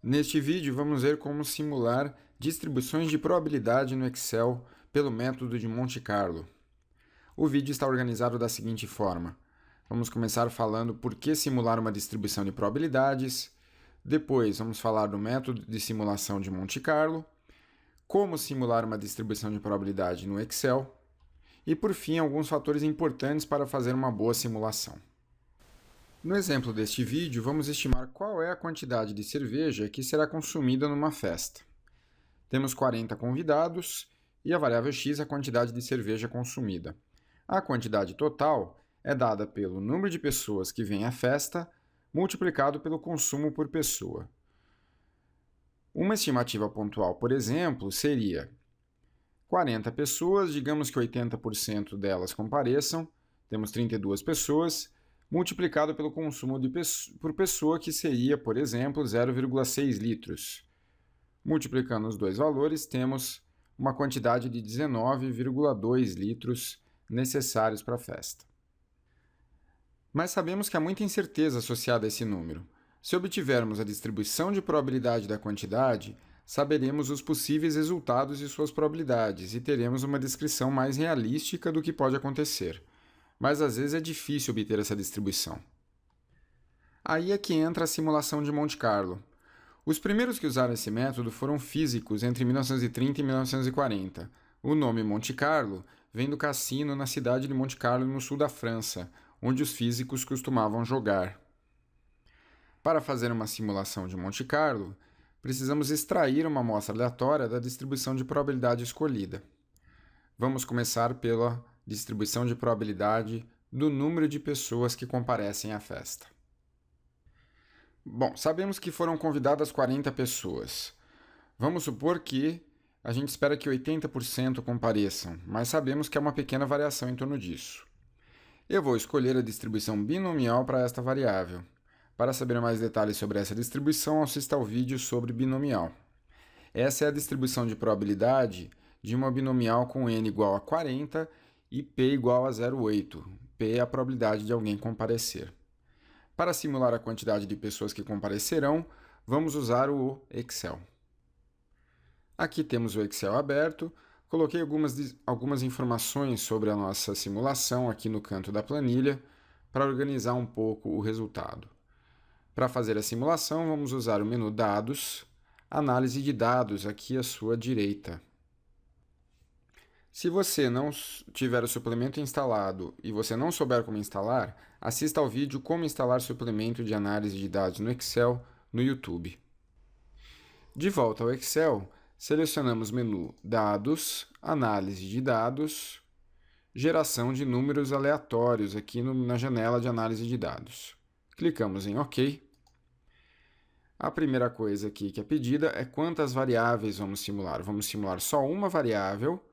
Neste vídeo, vamos ver como simular distribuições de probabilidade no Excel pelo método de Monte Carlo. O vídeo está organizado da seguinte forma. Vamos começar falando por que simular uma distribuição de probabilidades, depois vamos falar do método de simulação de Monte Carlo, como simular uma distribuição de probabilidade no Excel e, por fim, alguns fatores importantes para fazer uma boa simulação. No exemplo deste vídeo, vamos estimar qual é a quantidade de cerveja que será consumida numa festa. Temos 40 convidados e a variável x é a quantidade de cerveja consumida. A quantidade total é dada pelo número de pessoas que vêm à festa multiplicado pelo consumo por pessoa. Uma estimativa pontual, por exemplo, seria 40 pessoas, digamos que 80% delas compareçam, temos 32 pessoas, multiplicado pelo consumo por pessoa, que seria, por exemplo, 0,6 litros. Multiplicando os dois valores, temos uma quantidade de 19,2 litros necessários para a festa. Mas sabemos que há muita incerteza associada a esse número. Se obtivermos a distribuição de probabilidade da quantidade, saberemos os possíveis resultados e suas probabilidades e teremos uma descrição mais realística do que pode acontecer. Mas às vezes é difícil obter essa distribuição. Aí é que entra a simulação de Monte Carlo. Os primeiros que usaram esse método foram físicos entre 1930 e 1940. O nome Monte Carlo vem do cassino na cidade de Monte Carlo, no sul da França, onde os físicos costumavam jogar. Para fazer uma simulação de Monte Carlo, precisamos extrair uma amostra aleatória da distribuição de probabilidade escolhida. Vamos começar pela distribuição de probabilidade do número de pessoas que comparecem à festa. Bom, sabemos que foram convidadas 40 pessoas. Vamos supor que a gente espera que 80% compareçam, mas sabemos que há uma pequena variação em torno disso. Eu vou escolher a distribuição binomial para esta variável. Para saber mais detalhes sobre essa distribuição, assista ao vídeo sobre binomial. Essa é a distribuição de probabilidade de uma binomial com n igual a 40 e p igual a 0,8. P é a probabilidade de alguém comparecer. Para simular a quantidade de pessoas que comparecerão, vamos usar o Excel. Aqui temos o Excel aberto. Coloquei algumas informações sobre a nossa simulação aqui no canto da planilha para organizar um pouco o resultado. Para fazer a simulação, vamos usar o menu Dados, Análise de dados aqui à sua direita. Se você não tiver o suplemento instalado e você não souber como instalar, assista ao vídeo Como instalar suplemento de análise de dados no Excel no YouTube. De volta ao Excel, selecionamos o menu Dados, Análise de dados, Geração de números aleatórios aqui na janela de análise de dados. Clicamos em OK. A primeira coisa aqui que é pedida é quantas variáveis vamos simular. Vamos simular só uma variável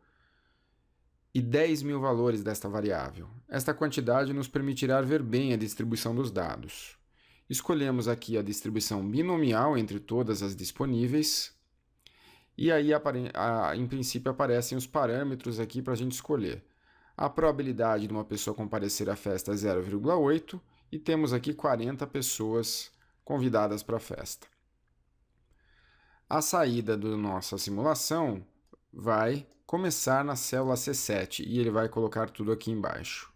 e 10.000 valores desta variável. Esta quantidade nos permitirá ver bem a distribuição dos dados. Escolhemos aqui a distribuição binomial entre todas as disponíveis. E aí, em princípio, aparecem os parâmetros aqui para a gente escolher. A probabilidade de uma pessoa comparecer à festa é 0,8 e temos aqui 40 pessoas convidadas para a festa. A saída da nossa simulação vai começar na célula C7 e ele vai colocar tudo aqui embaixo.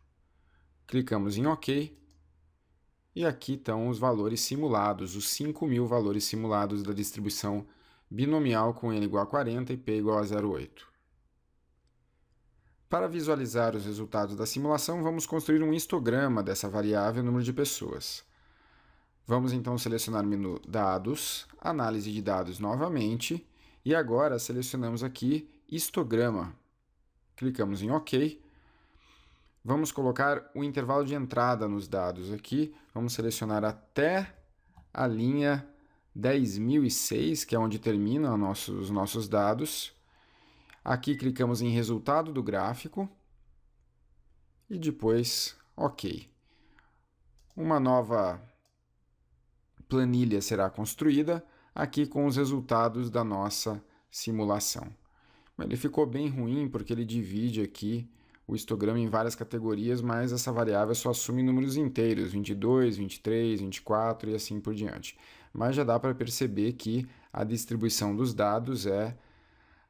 Clicamos em OK e aqui estão os valores simulados, os 5.000 valores simulados da distribuição binomial com n igual a 40 e p igual a 0,8. Para visualizar os resultados da simulação, vamos construir um histograma dessa variável número de pessoas. Vamos então selecionar o menu Dados, Análise de dados novamente, e agora selecionamos aqui Histograma. Clicamos em OK. Vamos colocar o intervalo de entrada nos dados aqui. Vamos selecionar até a linha 10.006, que é onde terminam os nossos dados. Aqui clicamos em Resultado do gráfico e depois OK. Uma nova planilha será construída aqui com os resultados da nossa simulação. Ele ficou bem ruim porque ele divide aqui o histograma em várias categorias, mas essa variável só assume números inteiros, 22, 23, 24 e assim por diante. Mas já dá para perceber que a distribuição dos dados é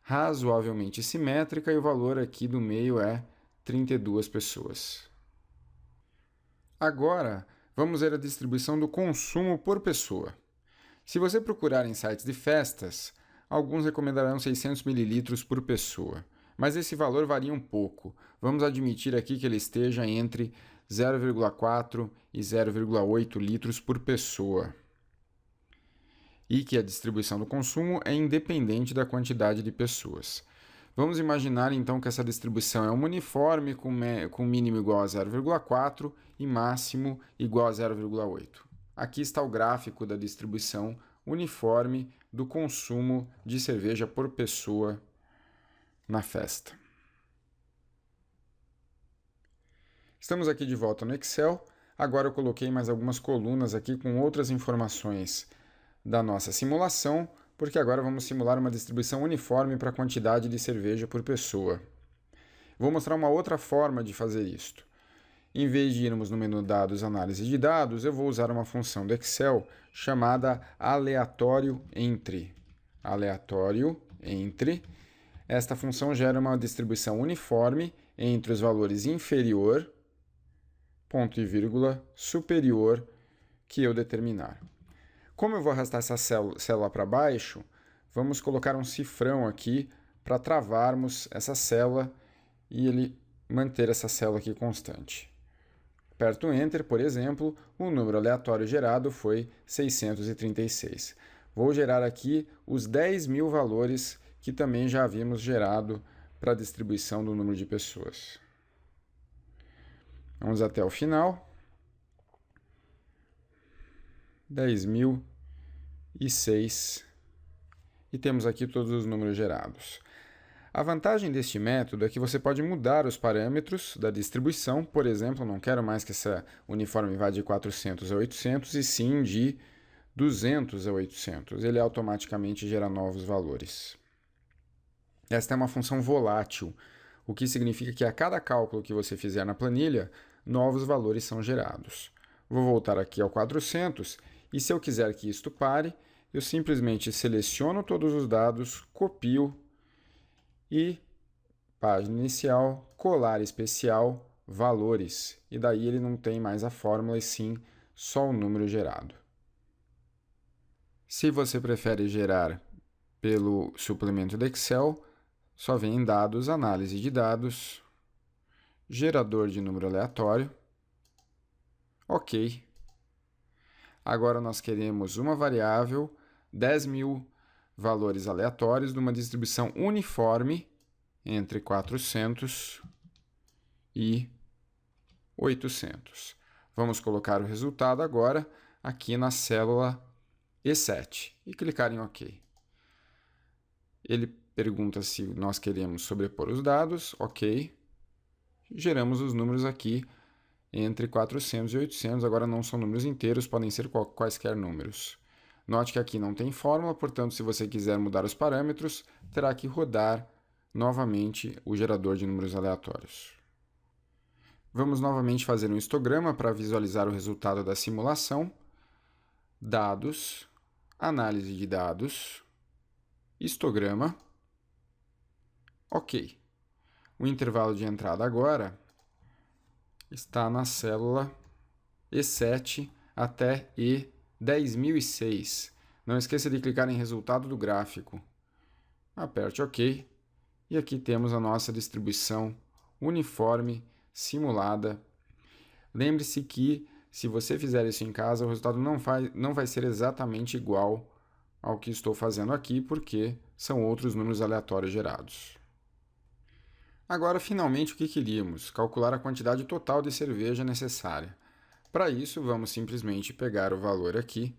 razoavelmente simétrica e o valor aqui do meio é 32 pessoas. Agora, vamos ver a distribuição do consumo por pessoa. Se você procurar em sites de festas, alguns recomendarão 600 ml por pessoa, mas esse valor varia um pouco. Vamos admitir aqui que ele esteja entre 0,4 e 0,8 litros por pessoa. E que a distribuição do consumo é independente da quantidade de pessoas. Vamos imaginar então que essa distribuição é uma uniforme com mínimo igual a 0,4 e máximo igual a 0,8. Aqui está o gráfico da distribuição uniforme do consumo de cerveja por pessoa na festa. Estamos aqui de volta no Excel. Agora eu coloquei mais algumas colunas aqui com outras informações da nossa simulação, porque agora vamos simular uma distribuição uniforme para a quantidade de cerveja por pessoa. Vou mostrar uma outra forma de fazer isto. Em vez de irmos no menu Dados, Análise de Dados, eu vou usar uma função do Excel chamada aleatório entre. Aleatório entre. Esta função gera uma distribuição uniforme entre os valores inferior, ponto e vírgula, superior, que eu determinar. Como eu vou arrastar essa célula para baixo, vamos colocar um cifrão aqui para travarmos essa célula e ele manter essa célula aqui constante. Aperto Enter, por exemplo, o número aleatório gerado foi 636. Vou gerar aqui os 10.000 valores que também já havíamos gerado para a distribuição do número de pessoas. Vamos até o final. 10.006 e temos aqui todos os números gerados. A vantagem deste método é que você pode mudar os parâmetros da distribuição. Por exemplo, não quero mais que essa uniforme vá de 400 a 800 e sim de 200 a 800. Ele automaticamente gera novos valores. Esta é uma função volátil, o que significa que a cada cálculo que você fizer na planilha, novos valores são gerados. Vou voltar aqui ao 400 e se eu quiser que isto pare, eu simplesmente seleciono todos os dados, copio e página inicial, colar especial, valores. E daí ele não tem mais a fórmula e sim só o número gerado. Se você prefere gerar pelo suplemento do Excel, só vem em Dados, Análise de Dados, Gerador de número aleatório. Ok. Agora nós queremos uma variável, 10.000 valores aleatórios de uma distribuição uniforme entre 400 e 800. Vamos colocar o resultado agora aqui na célula E7 e clicar em OK. Ele pergunta se nós queremos sobrepor os dados. OK. Geramos os números aqui entre 400 e 800. Agora não são números inteiros, podem ser quaisquer números. Note que aqui não tem fórmula, portanto, se você quiser mudar os parâmetros, terá que rodar novamente o gerador de números aleatórios. Vamos novamente fazer um histograma para visualizar o resultado da simulação. Dados, Análise de Dados, histograma. OK. O intervalo de entrada agora está na célula E7 até E10.006. Não esqueça de clicar em resultado do gráfico. Aperte OK. E aqui temos a nossa distribuição uniforme simulada. Lembre-se que, se você fizer isso em casa, o resultado não vai ser exatamente igual ao que estou fazendo aqui, porque são outros números aleatórios gerados. Agora, finalmente, o que queríamos? Calcular a quantidade total de cerveja necessária. Para isso, vamos simplesmente pegar o valor aqui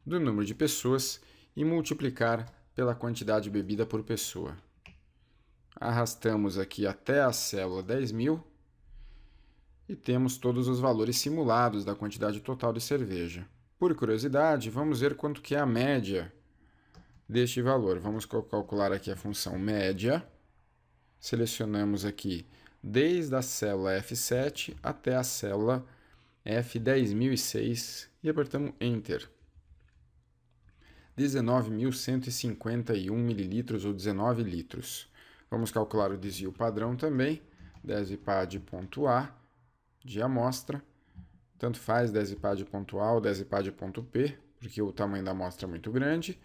do número de pessoas e multiplicar pela quantidade bebida por pessoa. Arrastamos aqui até a célula 10.000 e temos todos os valores simulados da quantidade total de cerveja. Por curiosidade, vamos ver quanto que é a média deste valor. Vamos calcular aqui a função média. Selecionamos aqui desde a célula F7 até a célula F10.006 e apertamos Enter. 19.151 mililitros ou 19 litros. Vamos calcular o desvio padrão também. Desipad.A de amostra. Tanto faz Desipad.A ou Desipad.P, porque o tamanho da amostra é muito grande.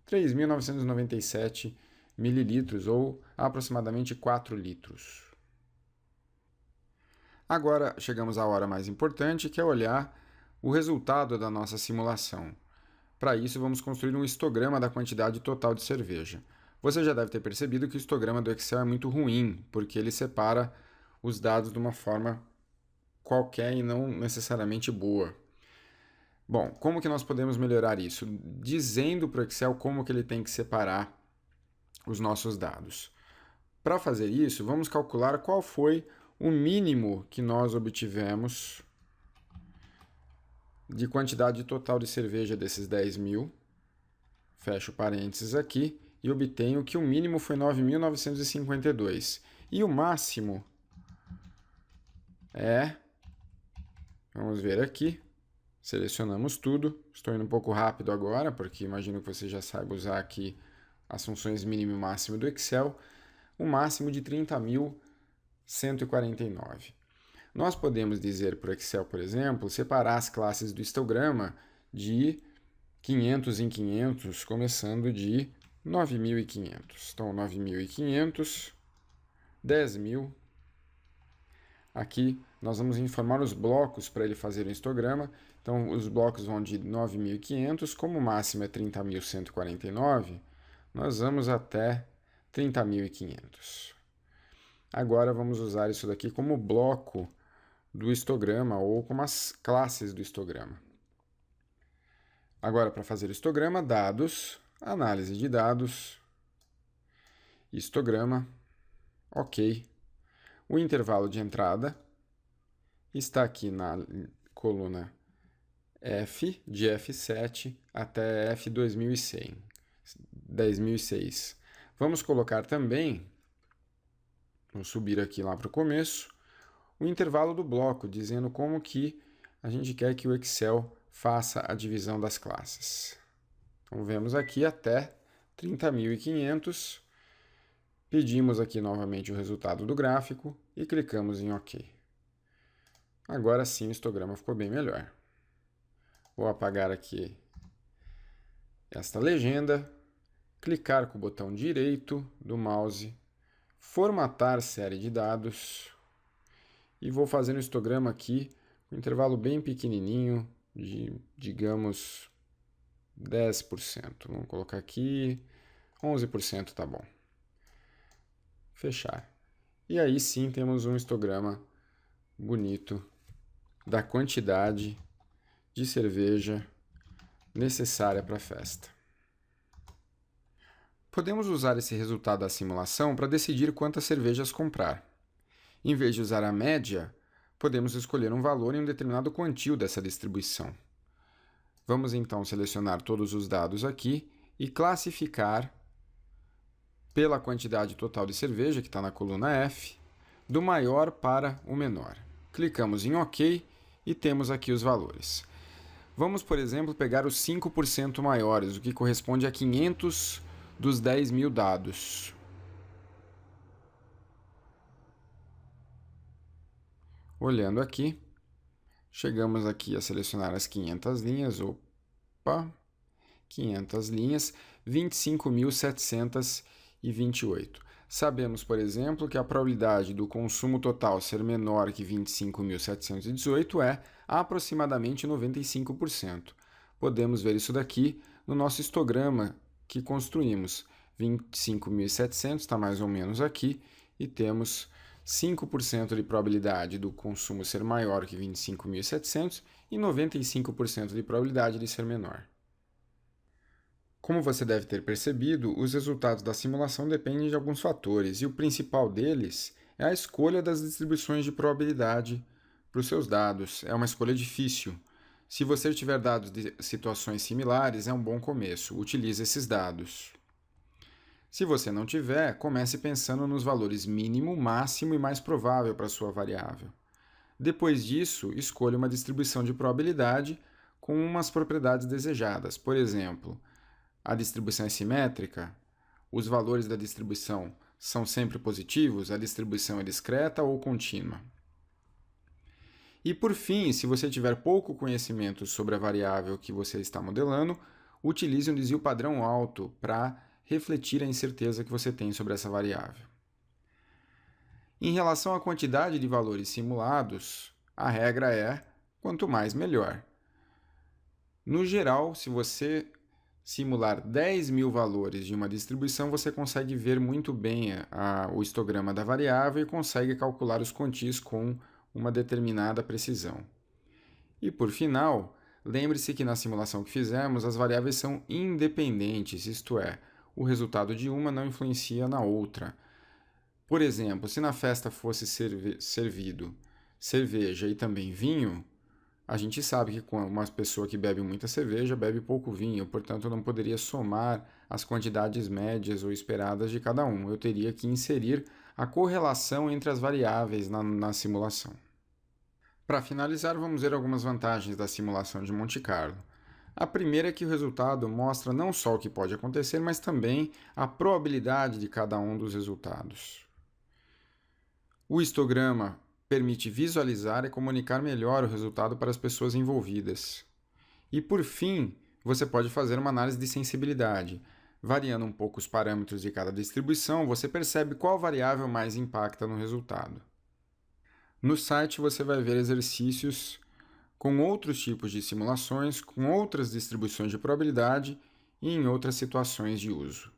3.997 mililitros ou aproximadamente 4 litros. Agora chegamos à hora mais importante, que é olhar o resultado da nossa simulação. Para isso, vamos construir um histograma da quantidade total de cerveja. Você já deve ter percebido que o histograma do Excel é muito ruim, porque ele separa os dados de uma forma qualquer e não necessariamente boa. Bom, como que nós podemos melhorar isso? Dizendo para o Excel como que ele tem que separar os nossos dados. Para fazer isso, vamos calcular qual foi o mínimo que nós obtivemos de quantidade total de cerveja desses 10.000. Fecho parênteses aqui e obtenho que o mínimo foi 9.952. E o máximo é... Vamos ver aqui. Selecionamos tudo. Estou indo um pouco rápido agora, porque imagino que você já saiba usar aqui as funções mínimo e máximo do Excel. O máximo de 30.149. Nós podemos dizer para o Excel, por exemplo, separar as classes do histograma de 500 em 500, começando de 9.500. Então, 9.500, 10.000. Aqui nós vamos informar os blocos para ele fazer o histograma. Então, os blocos vão de 9.500, como o máximo é 30.149, nós vamos até 30.500. Agora vamos usar isso daqui como bloco do histograma ou como as classes do histograma. Agora, para fazer o histograma, dados, análise de dados, histograma, ok. O intervalo de entrada está aqui na coluna F, de F7 até F2100, 10.006. Vamos colocar também, vou subir aqui lá para o começo, o intervalo do bloco, dizendo como que a gente quer que o Excel faça a divisão das classes. Então, vemos aqui até 30.500. Pedimos aqui novamente o resultado do gráfico e clicamos em OK. Agora sim o histograma ficou bem melhor. Vou apagar aqui esta legenda, clicar com o botão direito do mouse, formatar série de dados e vou fazer um histograma aqui com um intervalo bem pequenininho, de, digamos, 10%. Vamos colocar aqui 11%, tá bom. Fechar. E aí sim temos um histograma bonito da quantidade de cerveja necessária para a festa. Podemos usar esse resultado da simulação para decidir quantas cervejas comprar. Em vez de usar a média, podemos escolher um valor em um determinado quantio dessa distribuição. Vamos então selecionar todos os dados aqui e classificar pela quantidade total de cerveja, que está na coluna F, do maior para o menor. Clicamos em OK e temos aqui os valores. Vamos, por exemplo, pegar os 5% maiores, o que corresponde a 500 dos 10.000 dados. Olhando aqui, chegamos aqui a selecionar as 500 linhas. Opa! 500 linhas, 25.728. Sabemos, por exemplo, que a probabilidade do consumo total ser menor que 25.718 é aproximadamente 95%. Podemos ver isso daqui no nosso histograma que construímos. 25.700 está mais ou menos aqui e temos 5% de probabilidade do consumo ser maior que 25.700 e 95% de probabilidade de ser menor. Como você deve ter percebido, os resultados da simulação dependem de alguns fatores, e o principal deles é a escolha das distribuições de probabilidade para os seus dados. É uma escolha difícil. Se você tiver dados de situações similares, é um bom começo. Utilize esses dados. Se você não tiver, comece pensando nos valores mínimo, máximo e mais provável para sua variável. Depois disso, escolha uma distribuição de probabilidade com umas propriedades desejadas. Por exemplo, a distribuição é simétrica, os valores da distribuição são sempre positivos, a distribuição é discreta ou contínua. E por fim, se você tiver pouco conhecimento sobre a variável que você está modelando, utilize um desvio padrão alto para refletir a incerteza que você tem sobre essa variável. Em relação à quantidade de valores simulados, a regra é quanto mais melhor. No geral, se você simular 10.000 valores de uma distribuição, você consegue ver muito bem o histograma da variável e consegue calcular os quantis com uma determinada precisão. E por final, lembre-se que na simulação que fizemos, as variáveis são independentes, isto é, o resultado de uma não influencia na outra. Por exemplo, se na festa fosse servido cerveja e também vinho, a gente sabe que uma pessoa que bebe muita cerveja bebe pouco vinho, portanto eu não poderia somar as quantidades médias ou esperadas de cada um. Eu teria que inserir a correlação entre as variáveis na simulação. Para finalizar, vamos ver algumas vantagens da simulação de Monte Carlo. A primeira é que o resultado mostra não só o que pode acontecer, mas também a probabilidade de cada um dos resultados. O histograma permite visualizar e comunicar melhor o resultado para as pessoas envolvidas. E, por fim, você pode fazer uma análise de sensibilidade. Variando um pouco os parâmetros de cada distribuição, você percebe qual variável mais impacta no resultado. No site você vai ver exercícios com outros tipos de simulações, com outras distribuições de probabilidade e em outras situações de uso.